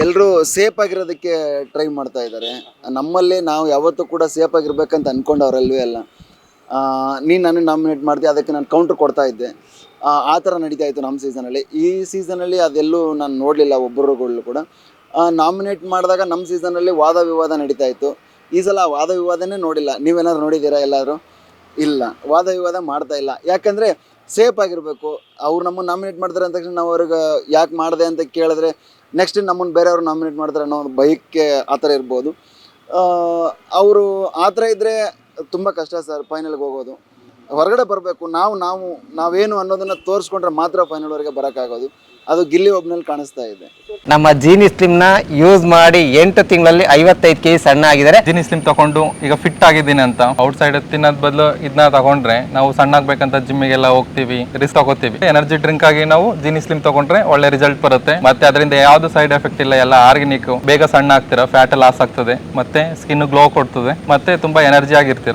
ಎಲ್ಲರೂ safe ಆಗಿರೋದಕ್ಕೆ try ಮಾಡ್ತಾ ಇದ್ದಾರೆ. ನಮ್ಮಲ್ಲಿ ನಾವು ಯಾವತ್ತೂ ಕೂಡ ಸೇಫ್ ಆಗಿರ್ಬೇಕಂತ ಅಂದ್ಕೊಂಡವ್ರಲ್ವೇ ಅಲ್ಲ. ನೀನು ನನಗೆ ನಾಮಿನೇಟ್ ಮಾಡಿದೆ, ಅದಕ್ಕೆ ನಾನು ಕೌಂಟ್ರ್ ಕೊಡ್ತಾ ಇದ್ದೆ. ಆ ಥರ ನಡೀತಾ ಇತ್ತು ನಮ್ಮ ಸೀಸನಲ್ಲಿ. ಈ ಸೀಸನಲ್ಲಿ ಅದೆಲ್ಲೂ ನಾನು ನೋಡಲಿಲ್ಲ ಒಬ್ಬರುಗಳು ಕೂಡ. ನಾಮಿನೇಟ್ ಮಾಡಿದಾಗ ನಮ್ಮ ಸೀಸನಲ್ಲಿ ವಾದ ವಿವಾದ ನಡೀತಾ ಇತ್ತು. ಈ ಸಲ ವಾದ ವಿವಾದನೇ ನೋಡಿಲ್ಲ. ನೀವೇನಾದ್ರು ನೋಡಿದ್ದೀರಾ ಎಲ್ಲಾದರೂ? ಇಲ್ಲ, ವಾದ ವಿವಾದ ಮಾಡ್ತಾ ಇಲ್ಲ. ಯಾಕಂದರೆ ಸೇಫ್ ಆಗಿರಬೇಕು. ಅವ್ರು ನಮ್ಮನ್ನು ನಾಮಿನೇಟ್ ಮಾಡ್ತಾರೆ ಅಂದ ತಕ್ಷಣ ನಾವು ಅವ್ರಿಗೆ ಯಾಕೆ ಮಾಡಿದೆ ಅಂತ ಕೇಳಿದ್ರೆ ನೆಕ್ಸ್ಟ್ ನಮ್ಮನ್ನು ಬೇರೆಯವ್ರು ನಾಮಿನೇಟ್ ಮಾಡ್ತಾರೆ ಅನ್ನೋ ಒಂದು ಭಯಕ್ಕೆ ಆ ಥರ ಇರ್ಬೋದು. ಅವರು ಆ ಥರ ಇದ್ದರೆ ತುಂಬ ಕಷ್ಟ ಸರ್ ಫೈನಲ್ಗೆ ಹೋಗೋದು. ಹೊರಗಡೆ ಬರಬೇಕು. ನಾವೇನು ಅನ್ನೋದನ್ನು ತೋರಿಸ್ಕೊಂಡ್ರೆ ಮಾತ್ರ ಫೈನಲ್ವರೆಗೆ ಬರೋಕ್ಕಾಗೋದು. ಅದು ಗಿಲ್ಲಿ ಒಬ್ನಲ್ಲಿ ಕಾಣಿಸ್ತಾ ಇದೆ. ನಮ್ಮ ಜೀನಿ ಸ್ಲಿಮ್ನ ಯೂಸ್ ಮಾಡಿ 8 ತಿಂಗಳಲ್ಲಿ 55 kg ಸಣ್ಣ ಆಗಿದ್ದಾರೆ. ಜೀನಿ ಸ್ಲಿಮ್ ತಗೊಂಡು ಈಗ ಫಿಟ್ ಆಗಿದ್ದೀನಿ ಅಂತ ಔಟ್ ಸೈಡ್ ತಿನ್ನೋದ್ ಬದಲು ಇದನ್ನ ತಗೊಂಡ್ರೆ ನಾವು ಸಣ್ಣ ಆಗ್ಬೇಕಂತ ಜಿಮ್ಮಿಗೆಲ್ಲ ಹೋಗ್ತೀವಿ, ರಿಸ್ಕ್ ತಗೋತೀವಿ. ಎನರ್ಜಿ ಡ್ರಿಂಕ್ ಆಗಿ ನಾವು ಜೀನಿ ಸ್ಲಿಮ್ ತಗೊಂಡ್ರೆ ಒಳ್ಳೆ ರಿಸಲ್ಟ್ ಬರುತ್ತೆ. ಮತ್ತೆ ಅದರಿಂದ ಯಾವ್ದು ಸೈಡ್ ಎಫೆಕ್ಟ್ ಇಲ್ಲ, ಎಲ್ಲ ಆರ್ಗ್ಯಾನಿಕ್. ಬೇಗ ಸಣ್ಣ ಆಗ್ತೀರಾ, ಫ್ಯಾಟ್ ಲಾಸ್ ಆಗ್ತದೆ, ಮತ್ತೆ ಸ್ಕಿನ್ ಗ್ಲೋ ಕೊಡ್ತದೆ, ಮತ್ತೆ ತುಂಬಾ ಎನರ್ಜಿ ಆಗಿರ್ತೀರಾ.